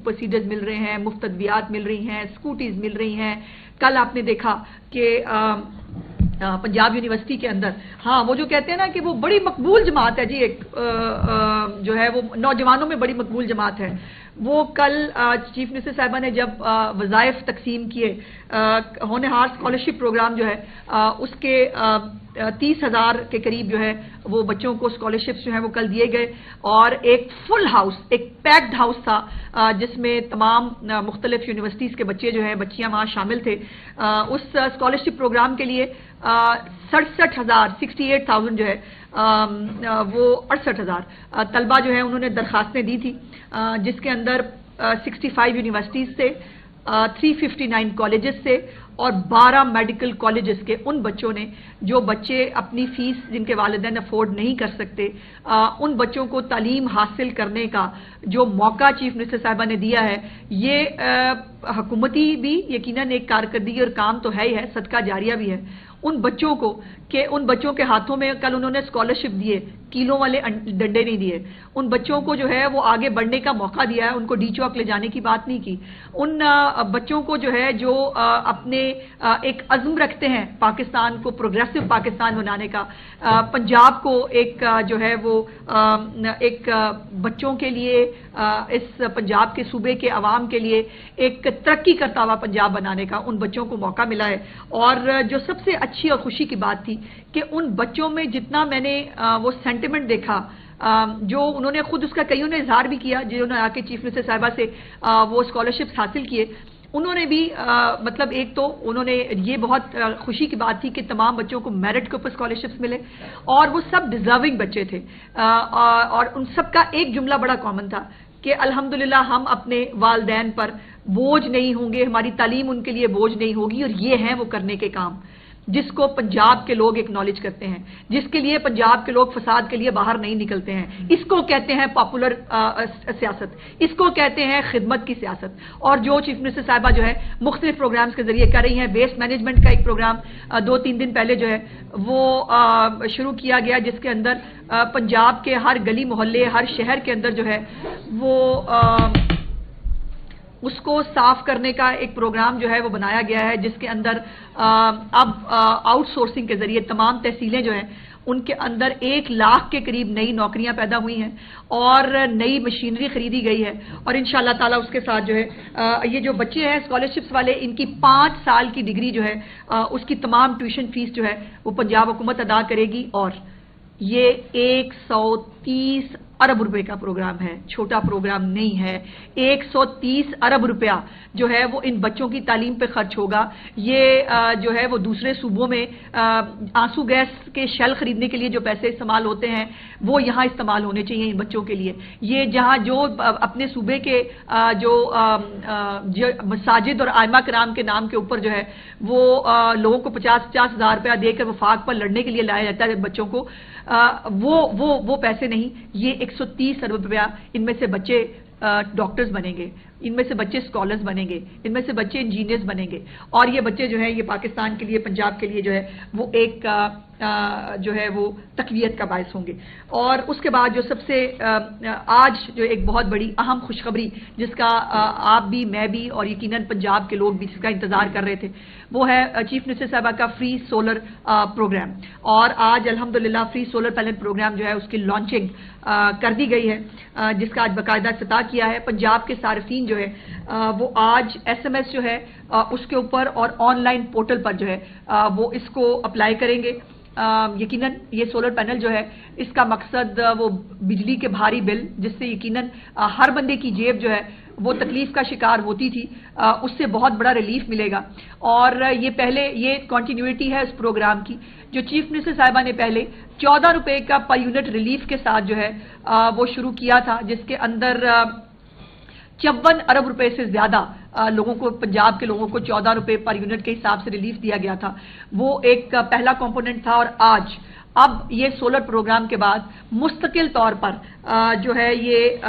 Procedures मिल रहे हैं, मुफ्त अद्वियात मिल रही हैं, स्कूटीज मिल रही हैं। कल आपने देखा कि पंजाब यूनिवर्सिटी के अंदर, हाँ, वो जो कहते हैं ना कि वो बड़ी मकबूल जमात है जी, एक जो है वो नौजवानों में बड़ी मकबूल जमात है, वो कल चीफ मिनिस्टर साहिबा ने जब वज़ाइफ तकसीम किए, होनहार स्कॉलरशिप प्रोग्राम जो है उसके 30,000 के करीब जो है वो बच्चों को स्कॉलरशिप्स जो है वो कल दिए गए, और एक फुल हाउस, एक पैक्ड हाउस था जिसमें तमाम मुख्तलिफ यूनिवर्सिटीज़ के बच्चे जो है, बच्चियां वहाँ शामिल थे। उस स्कॉलरशिप प्रोग्राम के लिए 68,000 जो है वो 68,000 तलबा जो है उन्होंने दरखास्तें दी थी, जिसके अंदर 65 यूनिवर्सिटीज़ से, 359 कॉलेजेस से और 12 मेडिकल कॉलेजेस के उन बच्चों ने जो बच्चे अपनी फीस जिनके वालिदैन अफोर्ड नहीं कर सकते, उन बच्चों को तालीम हासिल करने का जो मौका चीफ मिनिस्टर साहिबा ने दिया है, ये हुकूमती भी यकीनन एक कारकर्दगी और काम तो है ही है, सदका जारिया भी है उन बच्चों को, कि उन बच्चों के हाथों में कल उन्होंने स्कॉलरशिप दिए, कीलों वाले डंडे नहीं दिए, उन बच्चों को जो है वो आगे बढ़ने का मौका दिया है, उनको डी चौक ले जाने की बात नहीं की। उन बच्चों को जो है जो अपने एक अज़्म रखते हैं पाकिस्तान को प्रोग्रेसिव पाकिस्तान बनाने का, पंजाब को एक जो है वो एक बच्चों के लिए, इस पंजाब के सूबे के अवाम के लिए एक तरक्की करता हुआ पंजाब बनाने का उन बच्चों को मौका मिला है। और जो सबसे अच्छी और खुशी की बात थी कि उन बच्चों में जितना मैंने वो सेंटिमेंट देखा, जो उन्होंने खुद उसका कईयों ने इजहार भी किया, जिन्होंने आके चीफ मिनिस्टर साहिबा से वो स्कॉलरशिप्स हासिल किए, उन्होंने भी मतलब एक तो उन्होंने ये बहुत खुशी की बात थी कि तमाम बच्चों को मेरिट के ऊपर स्कॉलरशिप्स मिले और वो सब डिजर्विंग बच्चे थे, और उन सब का एक जुमला बड़ा कॉमन था कि अल्हम्दुलिल्लाह हम अपने वालिदैन पर बोझ नहीं होंगे, हमारी तालीम उनके लिए बोझ नहीं होगी, और ये हैं वो करने के काम जिसको पंजाब के लोग एक्नॉलेज करते हैं, जिसके लिए पंजाब के लोग फसाद के लिए बाहर नहीं निकलते हैं। इसको कहते हैं पॉपुलर सियासत, इसको कहते हैं खिदमत की सियासत। और जो चीफ मिनिस्टर साहिबा जो है मुख्तलिफ प्रोग्राम्स के जरिए कर रही हैं, वेस्ट मैनेजमेंट का एक प्रोग्राम 2-3 दिन पहले जो है वो शुरू किया गया, जिसके अंदर पंजाब के हर गली मोहल्ले, हर शहर के अंदर जो है वो उसको साफ करने का एक प्रोग्राम जो है वो बनाया गया है, जिसके अंदर अब आउटसोर्सिंग के जरिए तमाम तहसीलें जो हैं उनके अंदर 1 लाख के करीब नई नौकरियां पैदा हुई हैं और नई मशीनरी खरीदी गई है। और इंशाअल्लाह ताला उसके साथ जो है ये जो बच्चे हैं स्कॉलरशिप्स वाले, इनकी 5 साल की डिग्री जो है उसकी तमाम ट्यूशन फीस जो है वो पंजाब हुकूमत अदा करेगी। और ये 130 अरब रुपए का प्रोग्राम है, छोटा प्रोग्राम नहीं है। 130 अरब रुपया जो है वो इन बच्चों की तालीम पे खर्च होगा। ये जो है वो दूसरे सूबों में आंसू गैस के शेल खरीदने के लिए जो पैसे इस्तेमाल होते हैं वो यहाँ इस्तेमाल होने चाहिए इन बच्चों के लिए। ये जहाँ जो अपने सूबे के जो मसाजिद और आइमा कराम के नाम के ऊपर जो है वो लोगों को 50-50 हज़ार रुपया देकर वफाक पर लड़ने के लिए लाया जाता है बच्चों को, वो पैसे नहीं। ये 130 अरब रुपया, इनमें से बच्चे डॉक्टर्स बनेंगे, इनमें से बच्चे स्कॉलर्स बनेंगे, इनमें से बच्चे इंजीनियर्स बनेंगे, और ये बच्चे जो है ये पाकिस्तान के लिए, पंजाब के लिए जो है वो एक जो है वो तकवीयत का बायस होंगे। और उसके बाद जो सबसे आज जो एक बहुत बड़ी अहम खुशखबरी जिसका आप भी, मैं भी और यकीनन पंजाब के लोग भी जिसका इंतजार कर रहे थे, वो है चीफ मिनिस्टर साहिबा का फ्री सोलर प्रोग्राम। और आज अल्हम्दुलिल्लाह फ्री सोलर पैनल प्रोग्राम जो है उसकी लॉन्चिंग कर दी गई है, जिसका आज बाकायदा इफ्तिताह किया है। पंजाब के सार्फिन जो है वो आज SMS जो है उसके ऊपर और ऑनलाइन पोर्टल पर जो है वो इसको अप्लाई करेंगे। यकीनन ये सोलर पैनल जो है इसका मकसद वो बिजली के भारी बिल जिससे यकीनन हर बंदे की जेब जो है वो तकलीफ का शिकार होती थी, उससे बहुत बड़ा रिलीफ मिलेगा। और ये पहले ये कंटिन्यूटी है उस प्रोग्राम की जो चीफ मिनिस्टर साहिबा ने पहले 14 रुपए का पर यूनिट रिलीफ के साथ जो है वो शुरू किया था, जिसके अंदर 54 अरब रुपए से ज्यादा लोगों को, पंजाब के लोगों को 14 रुपए पर यूनिट के हिसाब से रिलीफ दिया गया था। वो एक पहला कंपोनेंट था। और आज अब ये सोलर प्रोग्राम के बाद मुस्तकिल तौर पर जो है ये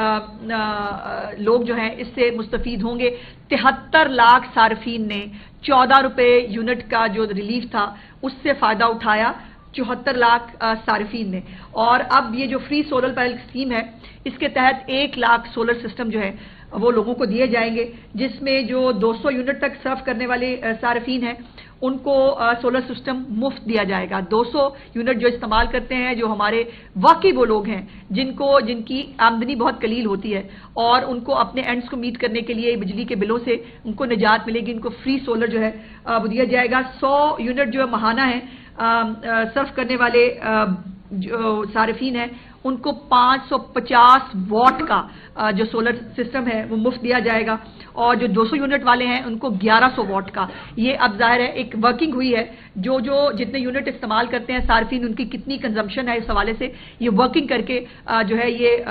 लोग जो हैं इससे मुस्तफीद होंगे। 73 लाख सार्फिन ने 14 रुपए यूनिट का जो रिलीफ था उससे फायदा उठाया, 74 लाख सार्फिन ने। और अब ये जो फ्री सोलर पैनल स्कीम है इसके तहत 1 लाख सोलर सिस्टम जो है वो लोगों को दिए जाएंगे, जिसमें जो 200 यूनिट तक सर्व करने वाले सार्फिन हैं उनको सोलर सिस्टम मुफ्त दिया जाएगा। 200 यूनिट जो इस्तेमाल करते हैं, जो हमारे वाकई वो लोग हैं जिनकी आमदनी बहुत कलील होती है और उनको अपने एंड्स को मीट करने के लिए बिजली के बिलों से उनको निजात मिलेगी, उनको फ्री सोलर जो है वो दिया जाएगा। 100 यूनिट जो है महाना है सर्व करने वाले जो सार्फिन हैं उनको 550 वॉट का जो सोलर सिस्टम है वो मुफ्त दिया जाएगा, और जो 200 यूनिट वाले हैं उनको 1100 वॉट का। ये अब जाहिर है एक वर्किंग हुई है, जो जितने यूनिट इस्तेमाल करते हैं सार्फिन उनकी कितनी कंजम्पशन है, इस हवाले से ये वर्किंग करके जो है ये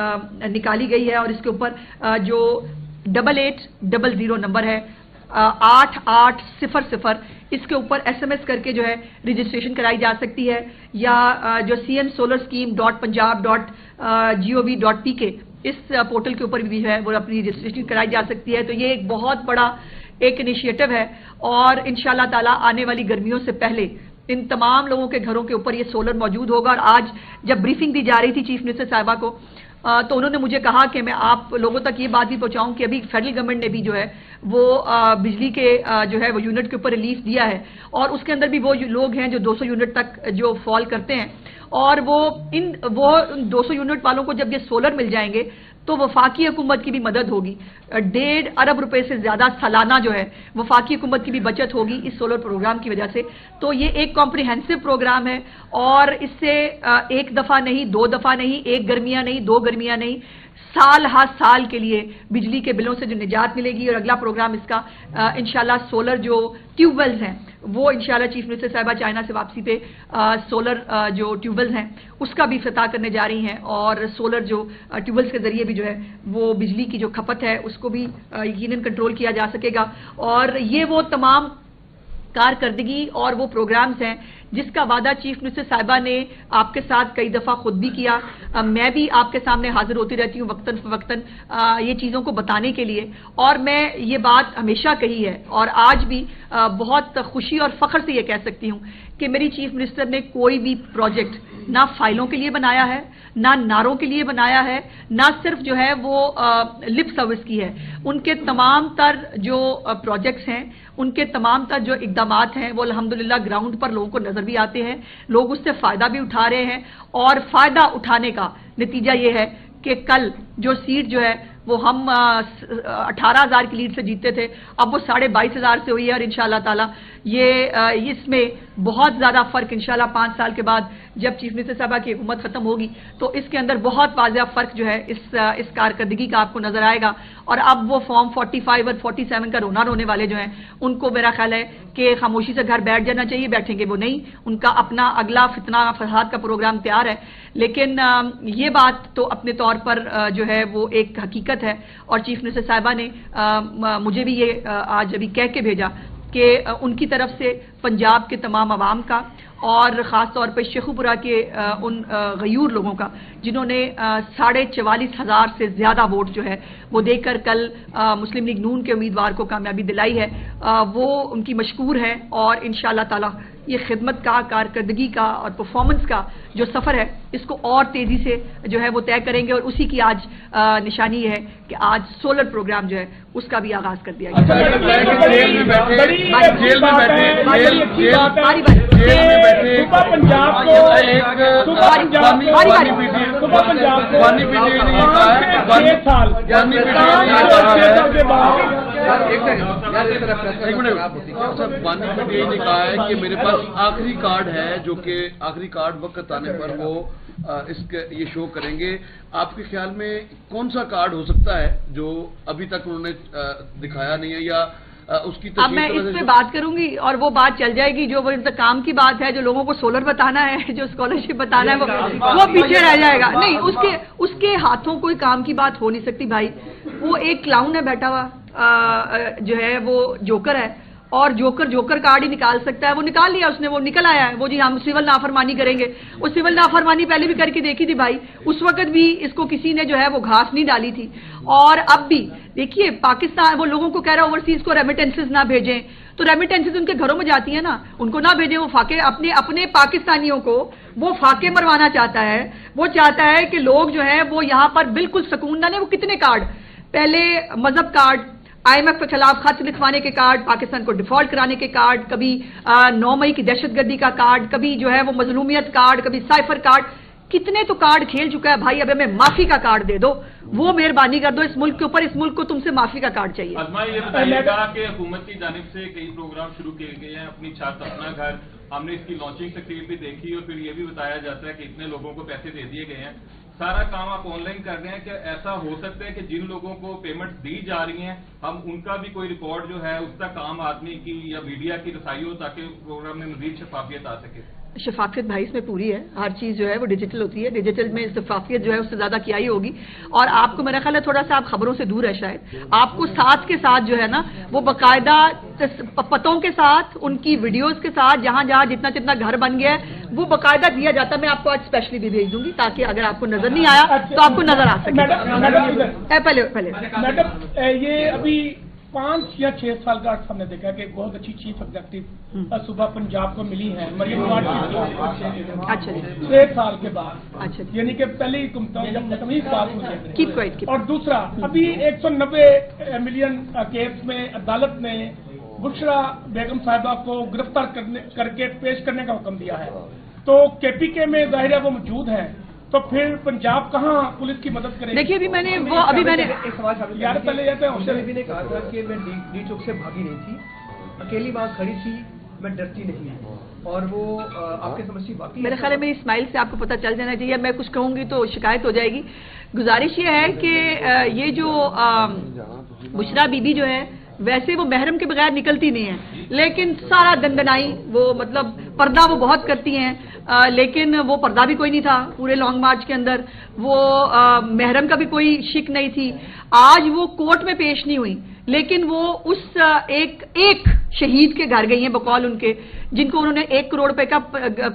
निकाली गई है। और इसके ऊपर जो 8800 नंबर है 8800, इसके ऊपर SMS करके जो है रजिस्ट्रेशन कराई जा सकती है, या जो cmsolarscheme.punjab.gov.pk इस पोर्टल के ऊपर भी है वो अपनी रजिस्ट्रेशन कराई जा सकती है। तो ये एक बहुत बड़ा एक इनिशिएटिव है, और इंशाल्लाह ताला आने वाली गर्मियों से पहले इन तमाम लोगों के घरों के ऊपर ये सोलर मौजूद होगा। और आज जब ब्रीफिंग दी जा रही थी चीफ मिनिस्टर साहिबा को, तो उन्होंने मुझे कहा कि मैं आप लोगों तक ये बात भी पहुंचाऊं कि अभी फेडरल गवर्नमेंट ने भी जो है वो बिजली के जो है वो यूनिट के ऊपर रिलीफ दिया है, और उसके अंदर भी वो लोग हैं जो 200 यूनिट तक जो फॉल करते हैं, और वो 200 यूनिट वालों को जब ये सोलर मिल जाएंगे तो वफाकी हुकूमत की भी मदद होगी। 1.5 अरब रुपए से ज्यादा सालाना जो है वफाकी हुकूमत की भी बचत होगी इस सोलर प्रोग्राम की वजह से। तो ये एक कॉम्प्रिहेंसिव प्रोग्राम है, और इससे एक दफा नहीं, 2 दफा नहीं, 1 गर्मियां नहीं, 2 गर्मियां नहीं, साल हर साल के लिए बिजली के बिलों से जो निजात मिलेगी। और अगला प्रोग्राम इसका इंशाल्लाह सोलर जो ट्यूबवेल्स हैं वो इंशाल्लाह चीफ मिनिस्टर साहिबा चाइना से वापसी पे सोलर जो ट्यूबवेल्स हैं उसका भी इफ्तिताह करने जा रही हैं, और सोलर जो ट्यूबवेल्स के जरिए भी जो है वो बिजली की जो खपत है उसको भी यकीनन कंट्रोल किया जा सकेगा। और ये वो तमाम कारकर्दगी और वो प्रोग्राम्स हैं जिसका वादा चीफ मिनिस्टर साहिबा ने आपके साथ कई दफ़ा खुद भी किया। मैं भी आपके सामने हाजिर होती रहती हूँ वक्तन फवक्तन ये चीज़ों को बताने के लिए, और मैं ये बात हमेशा कही है और आज भी बहुत खुशी और फख्र से ये कह सकती हूँ कि मेरी चीफ मिनिस्टर ने कोई भी प्रोजेक्ट ना फाइलों के लिए बनाया है, ना नारों के लिए बनाया है, ना सिर्फ जो है वो लिप सर्विस की है। उनके तमाम तर जो प्रोजेक्ट्स हैं, उनके तमाम तर जो इक़दामात हैं वो अल्हम्दुलिल्लाह ग्राउंड पर लोगों को नजर भी आते हैं, लोग उससे फायदा भी उठा रहे हैं। और फायदा उठाने का नतीजा ये है कि कल जो सीट जो है वो हम 18,000 की लीड से जीतते थे, अब वो 22,500 से हुई है। और इंशाअल्लाह ताला ये इसमें बहुत ज्यादा फर्क इंशाअल्लाह 5 साल के बाद जब चीफ मिनिस्टर साहबा की हुकूमत खत्म होगी तो इसके अंदर बहुत वाज़ेह फर्क जो है इस कारकर्दगी का आपको नजर आएगा। और अब वो फॉर्म 45 और 47 का रोना रोने वाले जो हैं उनको मेरा ख्याल है कि खामोशी से घर बैठ जाना चाहिए, बैठेंगे वो नहीं, उनका अपना अगला फितना फसाद का प्रोग्राम तैयार है। लेकिन ये बात तो अपने तौर पर जो है वो एक हकीकत है, और चीफ मिनिस्टर साहिबा ने मुझे भी ये आज अभी कह के भेजा कि उनकी तरफ से पंजाब के तमाम अवाम का और ख़ास तौर पर शेखुपुरा के उन गयूर लोगों का जिन्होंने 44,500 से ज़्यादा वोट जो है वो देकर कल मुस्लिम लीग नून के उम्मीदवार को कामयाबी दिलाई है, वो उनकी मशकूर है। और इंशाअल्लाह ताला ये खिदमत का, कारकर्दगी का और परफॉर्मेंस का जो सफ़र है इसको और तेज़ी से जो है वो तय करेंगे, और उसी की आज निशानी है कि आज सोलर प्रोग्राम जो है उसका भी आगाज़ कर दिया ने कहा है कि मेरे पास आखिरी कार्ड है, जो कि आखिरी कार्ड वक्त आने पर वो इसके ये शो करेंगे। आपके ख्याल में कौन सा कार्ड हो सकता है जो अभी तक उन्होंने दिखाया नहीं है, या उसकी अब मैं इस पे बात करूंगी और वो बात चल जाएगी जो वो काम की बात है, जो लोगों को सोलर बताना है, जो स्कॉलरशिप बताना है वो पीछे रह जाएगा। नहीं, उसके हाथों कोई काम की बात हो नहीं सकती भाई। वो एक क्लाउन है बैठा हुआ, जो है वो जोकर है, और जोकर कार्ड ही निकाल सकता है। वो निकाल लिया उसने, वो निकल आया है, वो जी हम सिविल नाफरमानी करेंगे। वो सिविल नाफरमानी पहले भी करके देखी थी भाई, उस वक्त भी इसको किसी ने जो है वो घास नहीं डाली थी। और अब भी देखिए पाकिस्तान वो लोगों को कह रहा है ओवरसीज को रेमिटेंसेज ना भेजें, तो रेमिटेंसेज उनके घरों में जाती है ना, उनको ना भेजें। वो फाके अपने पाकिस्तानियों को वो फाके मरवाना चाहता है। वो चाहता है कि लोग जो है वो यहाँ पर बिल्कुल सुकून ना, वो कितने कार्ड پہلے مذہب کارڈ، IMF کے خلاف خط لکھوانے کے کارڈ، پاکستان کو ڈیفالٹ کرانے کے کارڈ، کبھی 9 مئی کی دہشت گردی کا کارڈ، کبھی جو ہے وہ مظلومیت کارڈ، کبھی سائفر کارڈ، کتنے تو کارڈ کھیل چکا ہے بھائی. اب ہمیں معافی کا کارڈ دے دو، وہ مہربانی کر دو اس ملک کے اوپر، اس ملک کو تم سے معافی کا کارڈ چاہیے. ازما یہ بتائیے گا کہ حکومت کی جانب سے کئی پروگرام شروع کیے گئے ہیں، اپنی چھت اپنا گھر، ہم نے اس کی لانچنگ تقریب بھی دیکھی اور پھر یہ بھی بتایا جاتا ہے کہ اتنے لوگوں کو پیسے دے دیے گئے ہیں. سارا کام آپ آن لائن کر رہے ہیں کہ ایسا ہو سکتا ہے کہ جن لوگوں کو پیمنٹ دی جا رہی ہیں ہم ان کا بھی کوئی ریکارڈ جو ہے اس تک عام آدمی کی یا میڈیا کی رسائی ہو تاکہ پروگرام میں مزید شفافیت آ سکے؟ شفافیت بھائی اس میں پوری ہے، ہر چیز جو ہے وہ ڈیجیٹل ہوتی ہے، ڈیجیٹل میں شفافیت جو ہے اس سے زیادہ کیا ہی ہوگی. اور آپ کو میرا خیال ہے تھوڑا سا آپ خبروں سے دور ہے شاید، آپ کو ساتھ کے ساتھ جو ہے نا وہ باقاعدہ پتوں کے ساتھ، ان کی ویڈیوز کے ساتھ، جہاں جہاں جتنا جتنا گھر بن گیا ہے وہ باقاعدہ دیا جاتا ہے. میں آپ کو آج اسپیشلی بھی بھیج دوں گی تاکہ اگر آپ کو نظر نہیں آیا تو آپ کو نظر آ سکے. پہلے میڈم یہ ابھی 5 یا 6 سال کا ہم نے دیکھا کہ بہت اچھی چیف ایگزیکٹو صوبہ پنجاب کو ملی ہے مریم نواز. اچھا جی 6 سال کے بعد، اچھا یعنی کہ پہلی حکومتوں جب تمیز بات ہوئی. Keep quiet. اور دوسرا ابھی 190 ملین کیس میں عدالت نے بشرا بیگم صاحبہ کو گرفتار کر کے پیش کرنے کا حکم دیا ہے. تو KPK میں ظاہر ہے وہ موجود ہے، تو پھر پنجاب کہاں پولیس کی مدد کرے؟ دیکھیے ابھی میں نے ایک سوال یار پہلے یہ بھی نے کہا تھا کہ میں ڈی چوک سے بھاگی نہیں تھی، اکیلی وہاں کھڑی تھی، میں ڈرتی نہیں. اور وہ آپ کے سمجھتی باقی میرے خیال ہے میری اسمائل سے آپ کو پتہ چل جانا چاہیے. میں کچھ کہوں گی تو شکایت ہو جائے گی. گزارش یہ ہے کہ یہ جو بشرا بی بی جو ہے ویسے وہ محرم کے بغیر نکلتی نہیں ہے، لیکن سارا دندنائی وہ مطلب پردہ وہ بہت کرتی ہیں، لیکن وہ پردہ بھی کوئی نہیں تھا پورے لانگ مارچ کے اندر. وہ محرم کا بھی کوئی شک نہیں تھی. آج وہ کورٹ میں پیش نہیں ہوئی، لیکن وہ اس ایک شہید کے گھر گئی ہیں بقول ان کے، جن کو انہوں نے 1 کروڑ روپے کا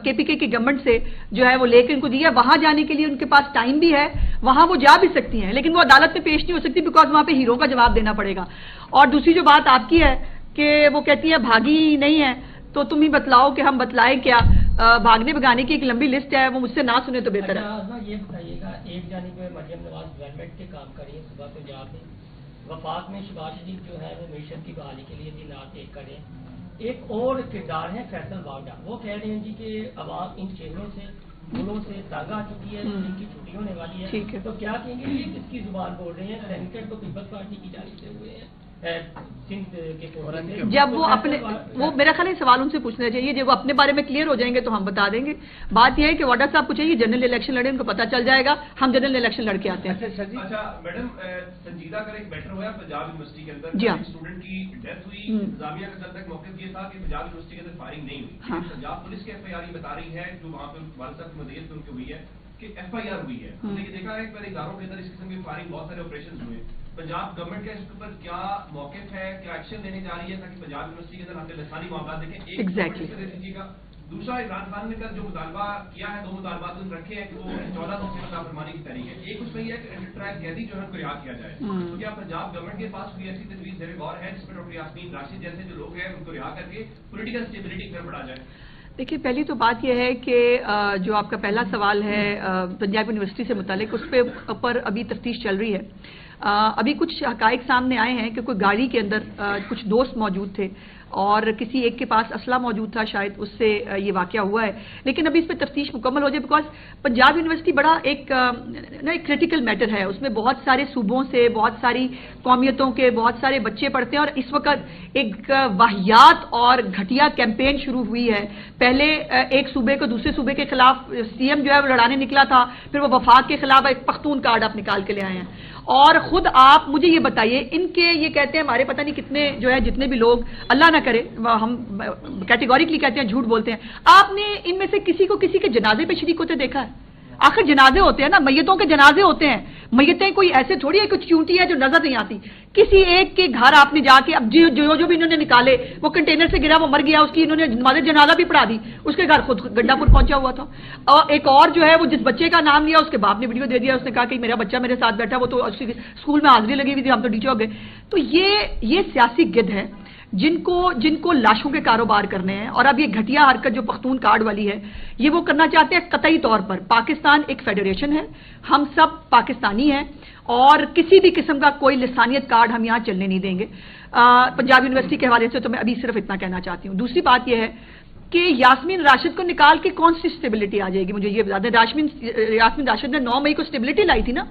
KPK کی گورنمنٹ سے جو ہے وہ لے کے ان کو دیا. وہاں جانے کے لیے ان کے پاس ٹائم بھی ہے، وہاں وہ جا بھی سکتی ہیں، لیکن وہ عدالت میں پیش نہیں ہو سکتی بیکاز وہاں پہ ہیرو کا جواب دینا پڑے گا. اور دوسری جو بات آپ کی ہے کہ وہ کہتی ہے بھاگی نہیں ہے، تو تم ہی بتلاؤ کہ ہم بتلائیں کیا. بھاگنے بھگانے کی ایک لمبی لسٹ ہے، وہ مجھ سے نہ سنے تو بہتر ہے. یہ بتائیے گا، ایک جانب میں مریم نواز ڈیولپمنٹ کے کام کر رہی ہے صوبہ پنجاب میں، وفاق میں شہباز شریف جو ہے وہ معیشت کی بحالی کے لیے دن-رات ایک کریں. ایک اور کردار ہے فیصل واگڈا، وہ کہہ رہے ہیں جی کہ عوام ان شہروں سے ملوں سے تازہ آ چکی ہے، ان کی چھٹی ہونے والی ہے. تو کیا کہیں گے یہ کس کی زبان بول رہے ہیں؟ سینیٹر تو پیپلز پارٹی کی جانب سے ہوئے ہیں جب وہ اپنے وہ میرا خیال ہے سوال ان سے پوچھنا چاہیے، جب وہ اپنے بارے میں کلیئر ہو جائیں گے تو ہم بتا دیں گے. بات یہ ہے کہ واڈا صاحب کو چاہیے جنرل الیکشن لڑے، ان کو پتہ چل جائے گا. ہم جنرل الیکشن لڑ کے آتے ہیں. اچھا میڈم، سنجیدہ کر ایک میٹر ہوا پنجاب یونیورسٹی کے اندر، جی ہاں، اسٹوڈنٹ کی ڈیتھ ہوئی. انتظامیہ کا تب تک موقف یہ تھا کہ پنجاب یونیورسٹی کے اندر فائرنگ نہیں ہوئی. پنجاب پولیس کی FIR بتا رہی ہے جو وہاں پہ والد صاحب کی مدیریت ان کی ہوئی ہے کہ FIR ہوئی ہے. ہم نے یہ دیکھا ہے کہ پہلے اداروں کے اندر اس قسم کی فائرنگ بہت سارے آپریشن ہوئے. پنجاب گورنمنٹ کا اس پر کیا موقف ہے، کیا ایکشن لینے جا رہی ہے تاکہ پنجاب یونیورسٹی کے اندر ہم نے لسانی معاملات دیکھیں؟ ایک دیجیے گا. دوسرا عمران خان نے کل جو مطالبہ کیا ہے، 2 مطالبات ان رکھے ہیں کہ وہ 14 سو سے نافرمانی کی تحریک ہے. ایک اس میں یہ ہے کہ ٹرائل قیدی جو ہے ان کو رہا کیا جائے. تو کیا پنجاب گورنمنٹ کے پاس کوئی ایسی تجویز زیر غور ہے جس میں ڈاکٹر یاسمین راشد جیسے جو لوگ ہیں ان کو رہا کر کے پولیٹیکل اسٹیبلٹی پر بڑھا جائے؟ دیکھیے پہلی تو بات یہ ہے کہ جو آپ کا پہلا سوال ہے پنجاب یونیورسٹی سے متعلق، اس پہ اوپر ابھی تفتیش چل رہی ہے. ابھی کچھ حقائق سامنے آئے ہیں کہ کوئی گاڑی کے اندر کچھ دوست موجود تھے اور کسی ایک کے پاس اسلحہ موجود تھا، شاید اس سے یہ واقعہ ہوا ہے. لیکن ابھی اس پہ تفتیش مکمل ہو جائے بیکاز پنجاب یونیورسٹی بڑا ایک کریٹیکل میٹر ہے. اس میں بہت سارے صوبوں سے، بہت ساری قومیتوں کے بہت سارے بچے پڑھتے ہیں اور اس وقت ایک واہیات اور گھٹیا کیمپین شروع ہوئی ہے. پہلے ایک صوبے کو دوسرے صوبے کے خلاف CM جو ہے وہ لڑانے نکلا تھا، پھر وہ وفاق کے خلاف ایک پختون کارڈ آپ نکال کے لے آئے ہیں. اور خود آپ مجھے یہ بتائیے، ان کے یہ کہتے ہیں ہمارے پتہ نہیں کتنے جو ہے جتنے بھی لوگ، اللہ نہ کرے ہم کیٹیگوریکلی کہتے ہیں جھوٹ بولتے ہیں، آپ نے ان میں سے کسی کو کسی کے جنازے پہ شریک ہوتے دیکھا ہے؟ آخر جنازے ہوتے ہیں نا، میتوں کے جنازے ہوتے ہیں. میتیں کوئی ایسے تھوڑی ہے کچھ چونٹی ہے جو نظر نہیں آتی. کسی ایک کے گھر آپ نے جا کے، اب جو بھی انہوں نے نکالے، وہ کنٹینر سے گرا وہ مر گیا، اس کی انہوں نے نماز جنازہ بھی پڑھا دی، اس کے گھر خود گنڈا پور پہنچا ہوا تھا. اور ایک اور جو ہے وہ جس بچے کا نام لیا، اس کے باپ نے ویڈیو دے دیا، اس نے کہا کہ میرا بچہ میرے ساتھ بیٹھا، وہ تو اسکول میں حاضری لگی ہوئی تھی، ہم تو ڈیچے ہو گئے. تو یہ سیاسی گد ہے जिनको लाशों के कारोबार करने हैं, और अब ये घटिया हरकत जो पख्तून कार्ड वाली है, ये वो करना चाहते हैं कतई तौर पर। पाकिस्तान एक फेडरेशन है, हम सब पाकिस्तानी हैं, और किसी भी किस्म का कोई लिसानियत कार्ड हम यहाँ चलने नहीं देंगे। पंजाब यूनिवर्सिटी के हवाले से तो मैं अभी सिर्फ इतना कहना चाहती हूँ। दूसरी बात यह है कि यास्मीन राशिद को निकाल के कौन सी स्टेबिलिटी आ जाएगी, मुझे ये बता दें। यास्मीन राशिद ने 9 मई को स्टेबिलिटी लाई थी ना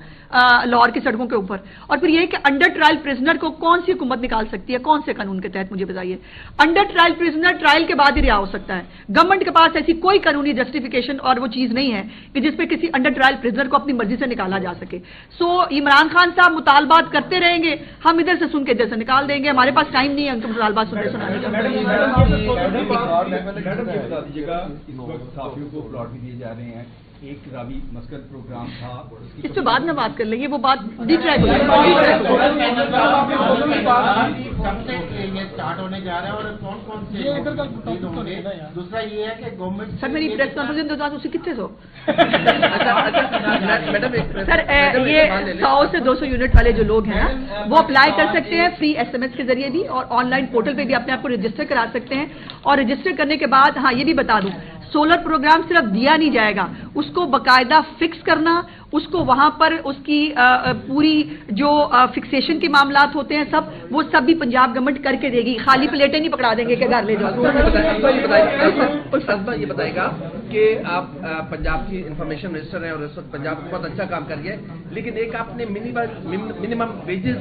लाहौर की सड़कों के ऊपर। और फिर ये कि अंडर ट्रायल प्रिजनर को कौन सी हुकूमत निकाल सकती है, कौन से कानून के तहत, मुझे बताइए। अंडर ट्रायल प्रिजनर ट्रायल के बाद ही रिहा हो सकता है। गवर्नमेंट के पास ऐसी कोई कानूनी जस्टिफिकेशन और वो चीज नहीं है कि जिसपे किसी अंडर ट्रायल प्रिजनर को अपनी मर्जी से निकाला जा सके। सो इमरान खान साहब मुतालबात करते रहेंगे, हम इधर से सुन के इधर से निकाल देंगे, हमारे पास टाइम नहीं है उनके मुतालबात सुनने सुनाने का। बता दीजिएगा, इस वक्त साथियों को प्लॉट भी दिए जा रहे हैं, एक रावी मस्कत प्रोग्राम था, इस पे बाद में बात कर लेंगे, वो बात डिट्रैक हो ये स्टार्ट होने जा रहा है और कौन कौन से होंगे। दूसरा ये है कि गवर्नमेंट सर मेरी प्रेस कॉन्फ्रेंस दो उसी कितने सो मैडम सर ये 100 से 200 यूनिट वाले जो लोग हैं ना, वो अप्लाई कर सकते हैं फ्री SMS के जरिए भी, और ऑनलाइन पोर्टल पे भी अपने आप को रजिस्टर करा सकते हैं। और रजिस्टर करने के बाद, हाँ ये भी बता दूं, सोलर प्रोग्राम सिर्फ दिया नहीं जाएगा, उसको बाकायदा फिक्स करना, उसको वहां पर उसकी पूरी जो फिक्सेशन के मामलात होते हैं सब, वो सब भी पंजाब गवर्नमेंट करके देगी। खाली प्लेटें नहीं पकड़ा देंगे कि घर ले जाओ। ये बताएगा कि आप पंजाब की इंफॉर्मेशन मिनिस्टर हैं और इस वक्त पंजाब बहुत अच्छा काम कर रही है, लेकिन एक आपने मिनिमम वेजेस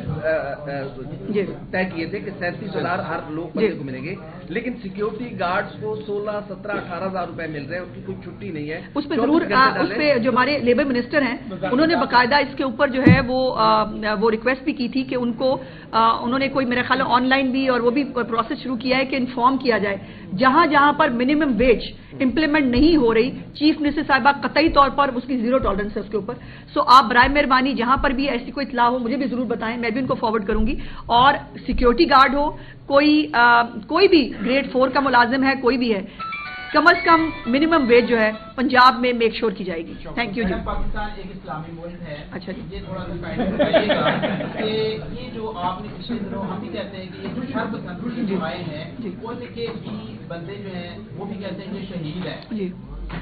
तय किए थे कि 37,000 हर लोग बंदे को मिलेंगे, लेकिन सिक्योरिटी गार्ड्स को 16, 17, 18,000 रुपए मिल रहे हैं, उनकी कोई छुट्टी नहीं है। उस पर जरूर उस पर जो हमारे लेबर मिनिस्टर हैं उन्होंने बाकायदा इसके ऊपर जो है वो रिक्वेस्ट भी की थी कि उनको उन्होंने कोई मेरे ख्याल ऑनलाइन भी और वो भी प्रोसेस शुरू किया है कि इन्फॉर्म किया जाए जहां जहां पर मिनिमम वेज इंप्लीमेंट नहीं हो रही, चीफ मिनिस्टर साहिबा कतई तौर पर उसकी जीरो टॉलरेंस है उसके ऊपर। सो आप बराए मेहरबानी जहां पर भी ऐसी कोई इत्तला हो मुझे भी जरूर बताएं, मैं भी उनको फॉरवर्ड करूंगी। और सिक्योरिटी गार्ड हो, कोई भी ग्रेड 4 का मुलाजिम है, कोई भी है, कम से कम मिनिमम वेज जो है पंजाब में मेक श्योर की जाएगी। थैंक यू जी। पाकिस्तान एक इस्लामी मुल्क है, अच्छा जी, ये थोड़ा सा गाइड बताइएगा कि ये जो आपने पिछले दिनों हम भी कहते हैं कि ये जो शर्ब जो आए हैं वो के भी बंदे जो हैं वो भी कहते हैं कि शहीद है जी,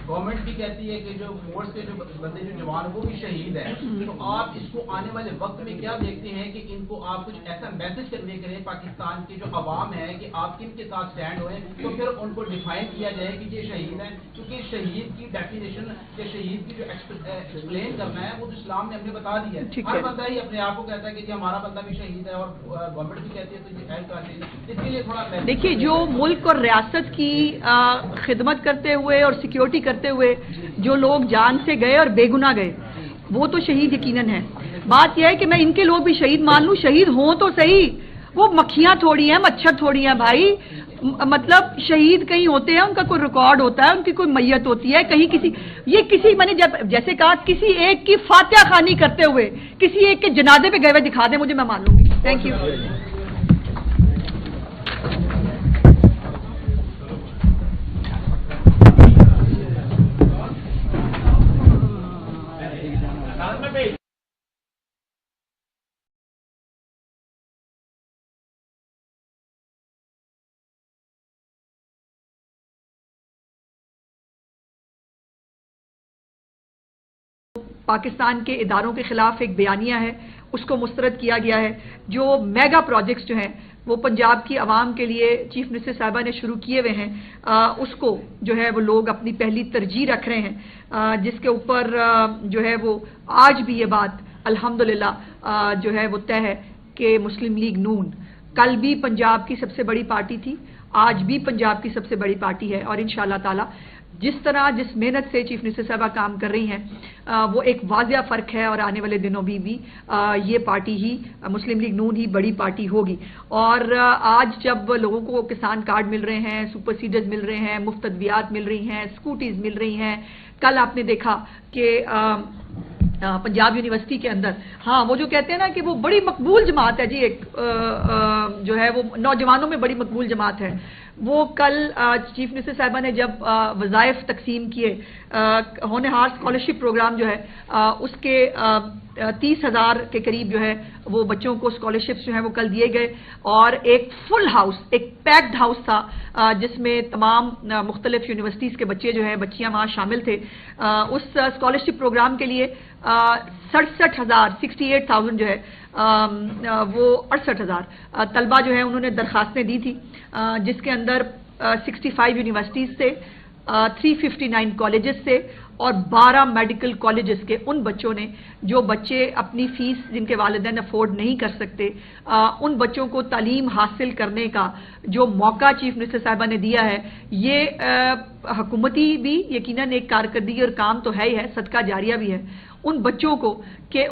गवर्नमेंट भी कहती है कि जो फोर्स के जो बंदे जो जवान वो भी शहीद है। तो आप इसको आने वाले वक्त में क्या देखते हैं कि इनको आप कुछ ऐसा मैसेज कन्वे करें पाकिस्तान की जो अवाम है कि आप किन के साथ स्टैंड हुए, तो फिर उनको डिफाइन किया जाए कि ये शहीद है, क्योंकि शहीद की डेफिनेशन या शहीद की जो एक्सप्लेन करना है वो तो इस्लाम ने हमने बता दिया है। हर बंदा ही अपने आप को कहता है कि जी हमारा बंदा भी शहीद है और गवर्नमेंट भी कहती है तो ये ऐड कर देना। इसके लिए थोड़ा देखिए, जो मुल्क और रियासत की खिदमत करते हुए और सिक्योरिटी करते हुए जो लोग जान से गए और बेगुनाह गए वो तो शहीद यकीनन है। बात यह है कि मैं इनके लोग भी शहीद मान लूं, शहीद हों तो सही, वो मक्खियां थोड़ी हैं, मच्छर थोड़ी हैं भाई। मतलब शहीद कहीं होते हैं, उनका कोई रिकॉर्ड होता है, उनकी कोई मैयत होती है कहीं किसी मैंने जैसे कहा किसी एक की फातिहा खानी करते हुए किसी एक के जनाजे पे गए हुए दिखा दे मुझे, मैं मान लूंगी। Thank you. पाकिस्तान के इदारों के खिलाफ एक बयानिया है, उसको मुस्तरद किया गया है। जो मेगा प्रोजेक्ट्स जो हैं वो पंजाब की आवाम के लिए चीफ मिनिस्टर साहिबा ने शुरू किए हुए हैं, उसको जो है वो लोग अपनी पहली तरजीह रख रहे हैं, जिसके ऊपर जो है वो आज भी ये बात अल्हम्दुलिल्लाह जो है वो तय है कि मुस्लिम लीग नून कल भी पंजाब की सबसे बड़ी पार्टी थी, आज भी पंजाब की सबसे बड़ी पार्टी है। और इंशाअल्लाह ताला जिस तरह जिस मेहनत से चीफ मिनिस्टर साहबा काम कर रही हैं वो एक वाज़िया फ़र्क है, और आने वाले दिनों भी ये पार्टी ही मुस्लिम लीग नून ही बड़ी पार्टी होगी। और आज जब लोगों को किसान कार्ड मिल रहे हैं, सुपर सीडर्स मिल रहे हैं, मुफ्त अद्वियात मिल रही हैं, स्कूटीज मिल रही हैं, कल आपने देखा कि पंजाब यूनिवर्सिटी के अंदर, हाँ वो जो कहते हैं ना कि वो बड़ी मकबूल जमात है जी, एक जो है वो नौजवानों में बड़ी मकबूल जमात है, وہ کل چیف منسٹر صاحبہ نے جب وظائف تقسیم کیے ہونہار اسکالرشپ پروگرام جو ہے اس کے 30,000 کے قریب جو ہے وہ بچوں کو اسکالرشپس جو ہیں وہ کل دیے گئے، اور ایک فل ہاؤس، ایک پیکڈ ہاؤس تھا جس میں تمام مختلف یونیورسٹیز کے بچے جو ہیں بچیاں وہاں شامل تھے۔ اس اسکالرشپ پروگرام کے لیے 68,000 جو ہے وہ 68,000 طلبہ جو ہے انہوں نے درخواستیں دی تھی، جس کے اندر 65 یونیورسٹیز سے 359 کالجز سے اور 12 میڈیکل کالجز کے ان بچوں نے جو بچے اپنی فیس جن کے والدین افورڈ نہیں کر سکتے، ان بچوں کو تعلیم حاصل کرنے کا جو موقع چیف منسٹر صاحبہ نے دیا ہے، یہ حکومتی بھی یقیناً ایک کارکردگی اور کام تو ہے ہی ہے، صدقہ جاریہ بھی ہے ان بچوں کو کہ